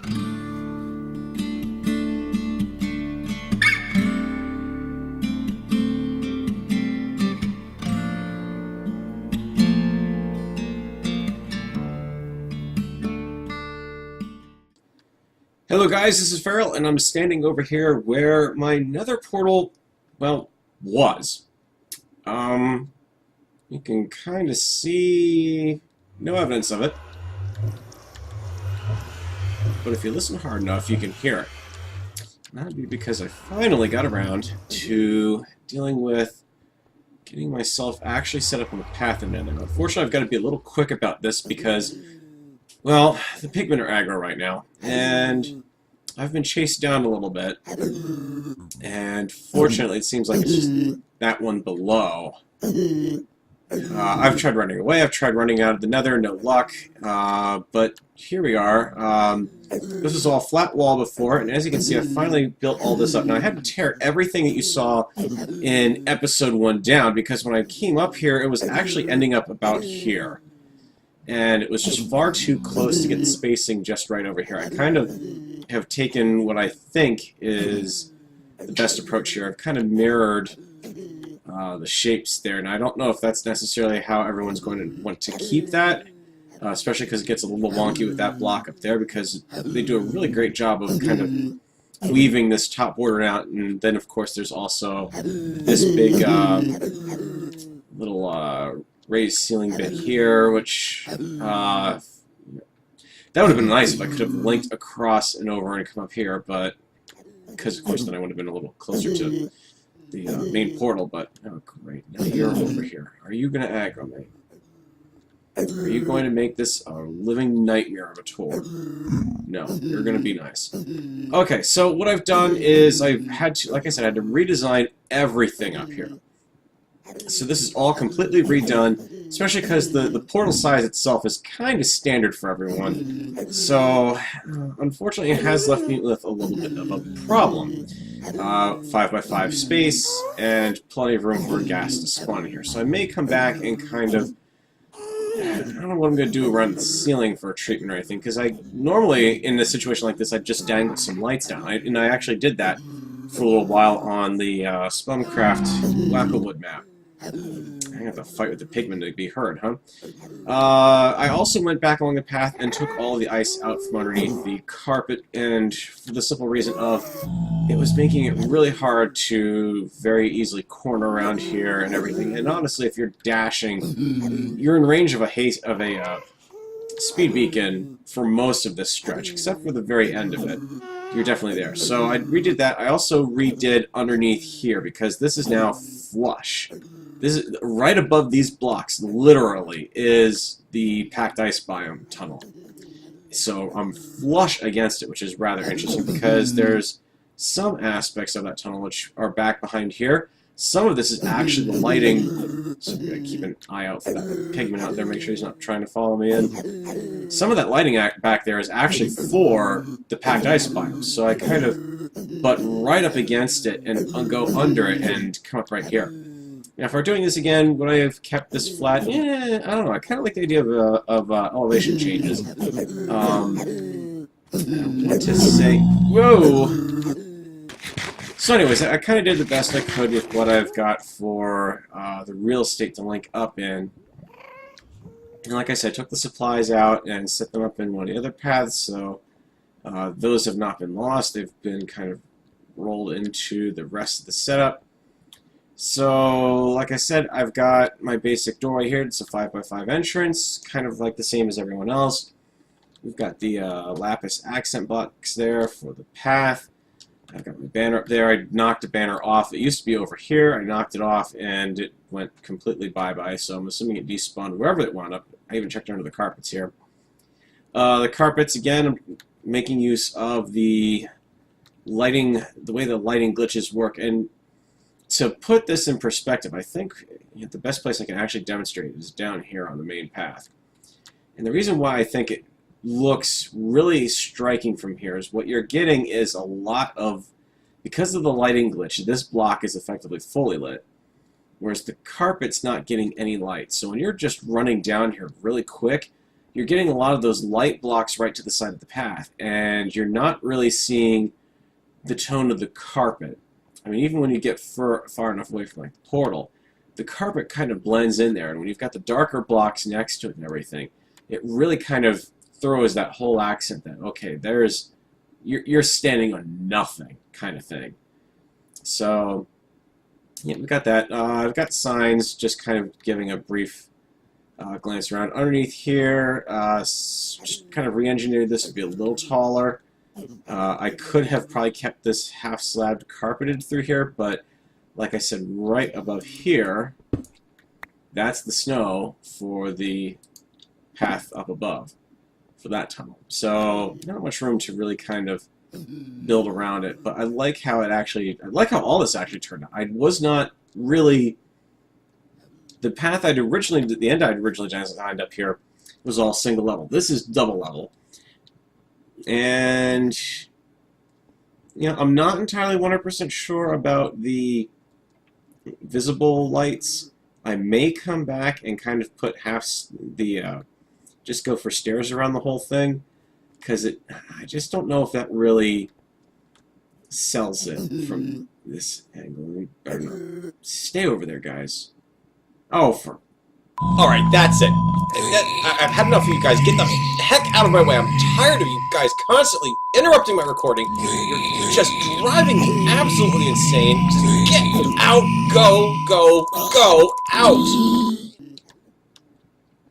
Hello guys, this is Farrell, and I'm standing over here where my nether portal, well, was. You can kind of see no evidence of it. But if you listen hard enough, you can hear it. And that'd be because I finally got around to dealing with getting myself actually set up on the path in nether. Unfortunately, I've got to be a little quick about this because, well, the pigmen are aggro right now, and I've been chased down a little bit, and fortunately it seems like it's just that one below. I've tried running away, I've tried running out of the nether, no luck, but here we are. This was all flat wall before, and as you can see, I finally built all this up. Now, I had to tear everything that you saw in episode 1 down, because when I came up here, it was actually ending up about here. And it was just far too close to get the spacing just right over here. I kind of have taken what I think is the best approach here. I've kind of mirrored the shapes there, and I don't know if that's necessarily how everyone's going to want to keep that, especially because it gets a little wonky with that block up there, because they do a really great job of kind of weaving this top border out, and then of course there's also this big little raised ceiling bit here, which that would have been nice if I could have linked across and over and come up here, but because of course then I would have been a little closer to the main portal. But oh great, now you're over here. Are you going to aggro me? Are you going to make this a living nightmare of a tour? No, you're going to be nice. Okay, so what I've done is I've had to, like I said, I had to redesign everything up here. So this is all completely redone, especially because the portal size itself is kind of standard for everyone. So, unfortunately, it has left me with a little bit of a problem. 5x5 space, and plenty of room for gas to spawn in here. So I may come back and kind of, I don't know what I'm going to do around the ceiling for a treatment or anything, because I normally, in a situation like this, I'd just dangle some lights down. And I actually did that for a little while on the Zombiecraft Wacklewood map. I have to fight with the pigmen to be heard, huh? I also went back along the path and took all the ice out from underneath the carpet, and for the simple reason of it was making it really hard to very easily corner around here and everything. And honestly, if you're dashing, you're in range of a speed beacon for most of this stretch, except for the very end of it. You're definitely there. So I redid that. I also redid underneath here, because this is now flush. This is right above these blocks, literally, is the packed ice biome tunnel. So I'm flush against it, which is rather interesting, because there's some aspects of that tunnel which are back behind here. Some of this is actually the lighting, so I'm going to keep an eye out for that pigman out there, make sure he's not trying to follow me in. Some of that lighting back there is actually for the packed ice biome, so I kind of butt right up against it and go under it and come up right here. Now, if we're doing this again, would I have kept this flat? Yeah, I don't know. I kind of like the idea of elevation changes. I don't want to say, whoa! So anyways, I kind of did the best I could with what I've got for the real estate to link up in. And like I said, I took the supplies out and set them up in one of the other paths, so those have not been lost. They've been kind of rolled into the rest of the setup. So, like I said, I've got my basic doorway here. It's a 5x5 entrance, kind of like the same as everyone else. We've got the lapis accent blocks there for the path. I've got my banner up there. I knocked a banner off. It used to be over here. I knocked it off, and it went completely bye-bye, so I'm assuming it despawned wherever it wound up. I even checked under the carpets here. The carpets, again, I'm making use of the lighting, the way the lighting glitches work, and to put this in perspective, I think the best place I can actually demonstrate it is down here on the main path. And the reason why I think it looks really striking from here is what you're getting is a lot of, because of the lighting glitch, this block is effectively fully lit, whereas the carpet's not getting any light. So when you're just running down here really quick, you're getting a lot of those light blocks right to the side of the path, and you're not really seeing the tone of the carpet. I mean, even when you get far enough away from like the portal, the carpet kind of blends in there, and when you've got the darker blocks next to it and everything, it really kind of throws that whole accent that, okay, you're standing on nothing kind of thing. So, yeah, we got that. I've got signs, just kind of giving a brief glance around. Underneath here, just kind of re-engineered this to be a little taller. I could have probably kept this half-slabbed carpeted through here, but like I said, right above here, that's the snow for the path up above for that tunnel. So not much room to really kind of build around it, but I like how all this actually turned out. I was not really, the path the end I'd originally designed up here was all single level. This is double level. And, you know, I'm not entirely 100% sure about the visible lights. I may come back and kind of put just go for stairs around the whole thing, because I just don't know if that really sells it from this angle. We better not stay over there, guys. Oh, for... Alright, that's it. I've had enough of you guys. Get the heck out of my way. I'm tired of you guys constantly interrupting my recording. You're just driving me absolutely insane. Just get out. Go out.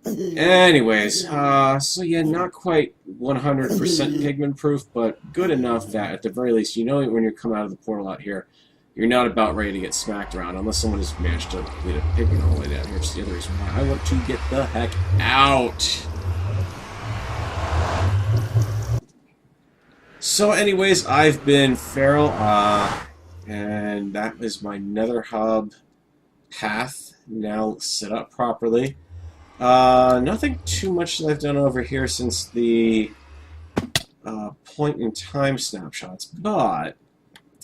Anyways, so yeah, not quite 100% pigment proof, but good enough that at the very least, you know when you come out of the portal out here, you're not about ready to get smacked around, unless someone has managed to lead a pigment all the way down here. Which is the other reason why I want to get the heck out. So anyways, I've been Feral, and that is my Nether Hub path now set up properly. Nothing too much that I've done over here since the point in time snapshots, but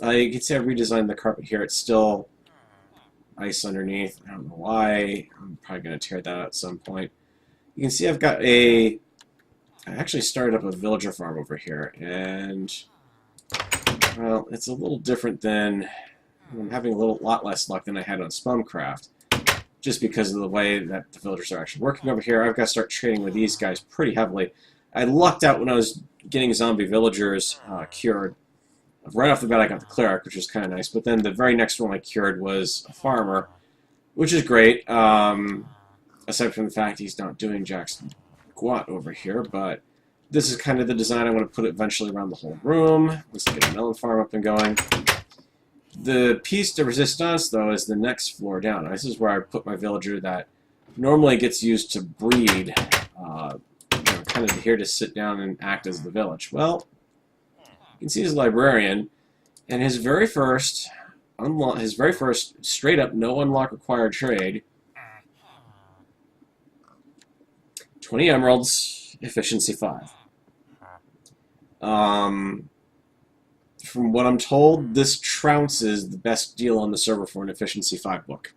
you can see I've redesigned the carpet here. It's still ice underneath. I don't know why. I'm probably going to tear that out at some point. You can see I've got I actually started up a villager farm over here, and well, it's a little different than... I'm having a lot less luck than I had on Zombiecraft, just because of the way that the villagers are actually working over here. I've got to start trading with these guys pretty heavily. I lucked out when I was getting zombie villagers cured. Right off the bat, I got the cleric, which was kind of nice, but then the very next one I cured was a farmer, which is great, aside from the fact he's not doing jack's squat over here, but this is kind of the design I want to put eventually around the whole room. Let's get a melon farm up and going. The piece de resistance, though, is the next floor down. This is where I put my villager that normally gets used to breed, kind of here to sit down and act as the village. Well, you can see his librarian, and his very first straight up no unlock required trade, 20 emeralds, efficiency 5. From what I'm told, this trounces the best deal on the server for an efficiency 5 book.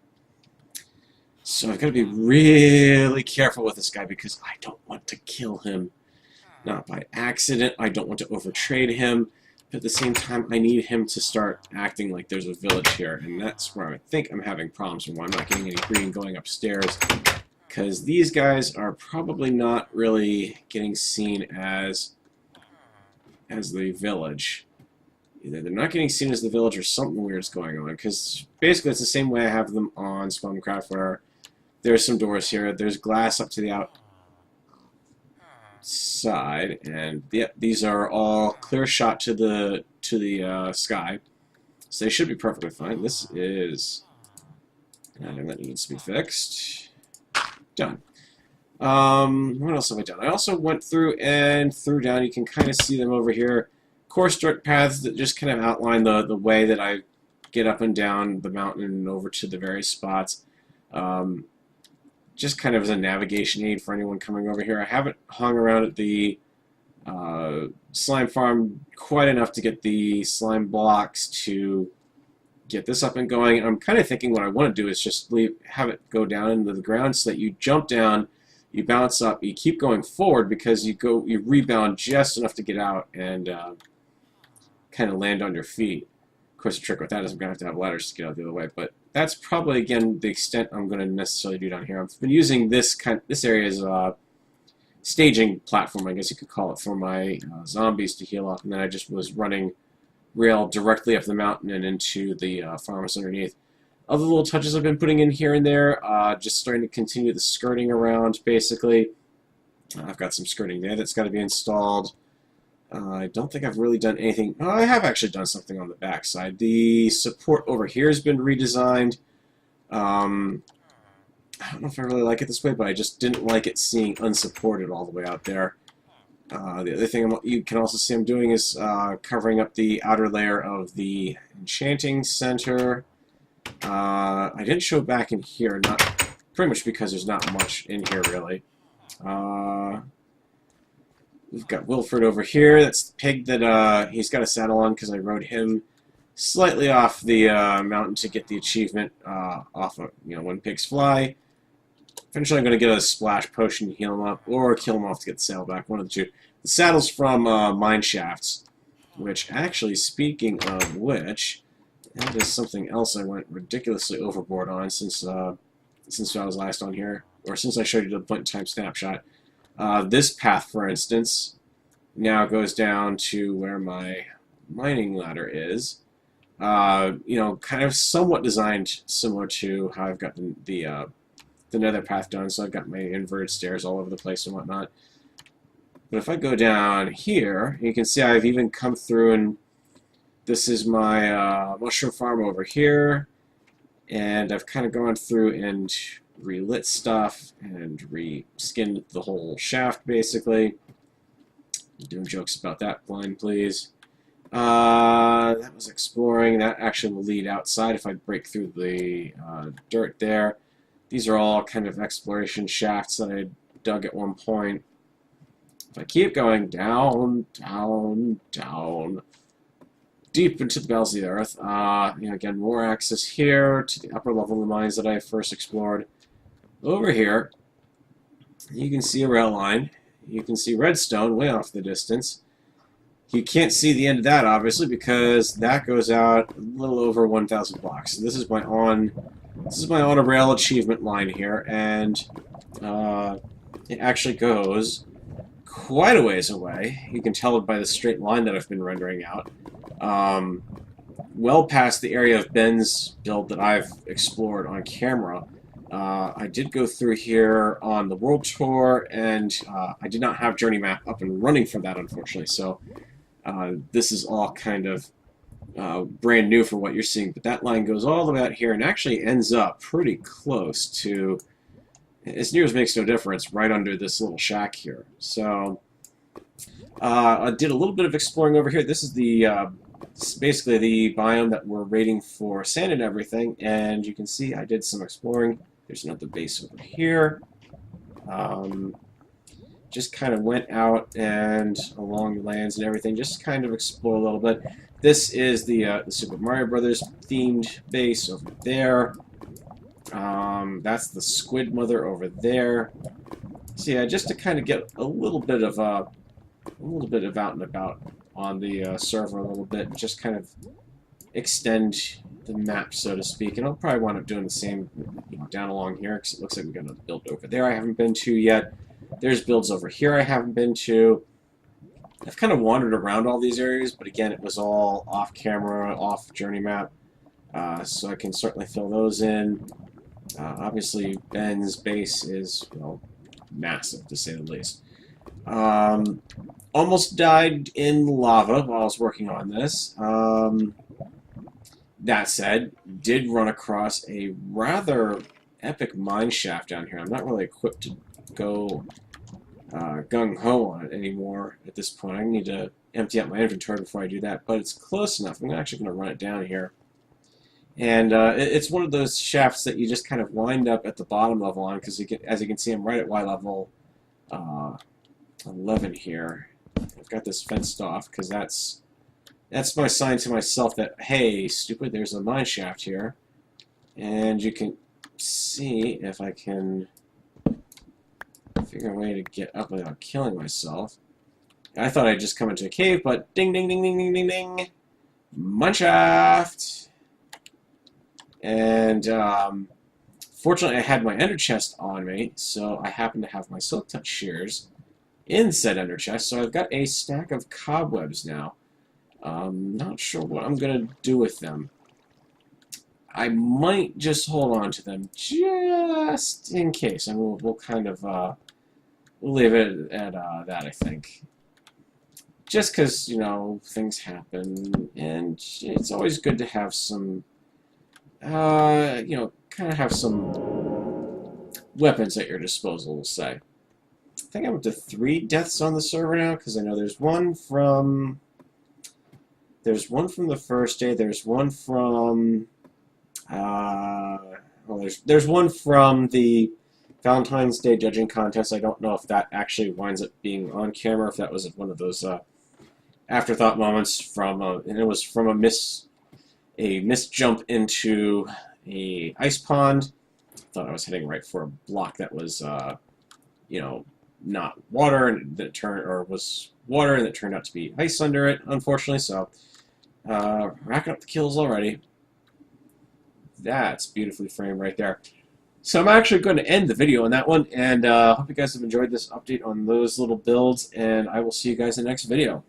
So I've got to be really careful with this guy because I don't want to kill him. Not by accident. I don't want to overtrade him. But at the same time, I need him to start acting like there's a village here. And that's where I think I'm having problems and why I'm not getting any green going upstairs. Because these guys are probably not really getting seen as the village. Either they're not getting seen as the village or something weird is going on. Because basically it's the same way I have them on Zombiecraft, where there's some doors here. There's glass up to the outside, and these are all clear shot to the sky, so they should be perfectly fine. This is nothing that needs to be fixed. Done. What else have I done? I also went through and threw down. You can kind of see them over here. Course direct paths that just kind of outline the way that I get up and down the mountain and over to the various spots. Just kind of as a navigation aid for anyone coming over here. I haven't hung around at the slime farm quite enough to get the slime blocks to get this up and going. I'm kind of thinking what I want to do is just have it go down into the ground so that you jump down, you bounce up, you keep going forward because you rebound just enough to get out and kind of land on your feet. Of course, the trick with that is I'm going to have ladders to get out the other way, but that's probably, again, the extent I'm going to necessarily do down here. I've been using this area as a staging platform, I guess you could call it, for my zombies to heal up, and then I just was running rail directly up the mountain and into the farms underneath. Other little touches I've been putting in here and there, just starting to continue the skirting around, basically. I've got some skirting there that's got to be installed. I don't think I've really done anything. Oh, I have actually done something on the back side. The support over here has been redesigned. I don't know if I really like it this way, but I just didn't like it seeing unsupported all the way out there. The other thing you can also see I'm doing is covering up the outer layer of the enchanting center. I didn't show back in here, pretty much because there's not much in here really. We've got Wilfred over here. That's the pig that he's got a saddle on because I rode him slightly off the mountain to get the achievement off of, when pigs fly. Eventually I'm going to get a splash potion to heal him up, or kill him off to get the saddle back, one of the two. The saddle's from mine shafts, which actually, speaking of which, that is something else I went ridiculously overboard on since I was last on here, or since I showed you the point-in-time snapshot. This path, for instance, now goes down to where my mining ladder is. Kind of somewhat designed similar to how I've got the nether path done, so I've got my inverted stairs all over the place and whatnot. But if I go down here, you can see I've even come through, and this is my mushroom farm over here, and I've kind of gone through and relit stuff and re-skinned the whole shaft, basically. I'm doing jokes about that, blind please. That was exploring. That actually will lead outside if I break through the dirt there. These are all kind of exploration shafts that I dug at one point. If I keep going down, down, down, deep into the bowels of the earth, again, more access here to the upper level of the mines that I first explored. Over here, you can see a rail line. You can see redstone way off the distance. You can't see the end of that, obviously, because that goes out a little over 1,000 blocks. So this is my on a rail achievement line here, and it actually goes quite a ways away. You can tell it by the straight line that I've been rendering out. Well past the area of Ben's build that I've explored on camera. I did go through here on the World Tour, and I did not have Journey Map up and running for that, unfortunately, so this is all kind of brand new for what you're seeing. But that line goes all the way out here and actually ends up pretty close to, as near as makes no difference, right under this little shack here. So I did a little bit of exploring over here. This is basically the biome that we're raiding for sand and everything, and you can see I did some exploring. There's another base over here. Just kind of went out and along the lands and everything, just kind of explore a little bit. This is the Super Mario Brothers themed base over there. That's the Squid Mother over there. So yeah, just to kind of get a little bit of out and about on the server a little bit, just kind of extend the map, so to speak. And I'll probably wind up doing the same, down along here, because it looks like we've got another build over there I haven't been to yet. There's builds over here I haven't been to. I've kind of wandered around all these areas, but again, it was all off camera, off journey map, so I can certainly fill those in. Obviously, Ben's base is massive, to say the least. Almost died in lava while I was working on this. That said, did run across a rather epic mine shaft down here. I'm not really equipped to go gung-ho on it anymore at this point. I need to empty out my inventory before I do that, but it's close enough. I'm actually going to run it down here. And it's one of those shafts that you just kind of wind up at the bottom level on, because as you can see, I'm right at Y level 11 here. I've got this fenced off, because that's my sign to myself that, hey, stupid, there's a mine shaft here. And you can see, if I can Figure a way to get up without killing myself. I thought I'd just come into a cave, but ding, ding, ding, ding, ding, ding, ding. Mineshaft! And, fortunately, I had my ender chest on me, so I happen to have my silk touch shears in said ender chest, so I've got a stack of cobwebs now. Not sure what I'm going to do with them. I might just hold on to them just in case, and we'll kind of, we'll leave it at that, I think. Just because, you know, things happen, and it's always good to have some, you know, kind of have some weapons at your disposal, we'll say. I think I'm up to 3 deaths on the server now, because I know there's one from the first day, there's one from, well, there's one from the Valentine's Day judging contest. I don't know if that actually winds up being on camera, if that was one of those afterthought moments from, and it was from a missed jump into a ice pond. I thought I was heading right for a block that was, you know, not water, and that was water, and it turned out to be ice under it, unfortunately. So, racking up the kills already. That's beautifully framed right there. So I'm actually going to end the video on that one, and hope you guys have enjoyed this update on those little builds, and I will see you guys in the next video.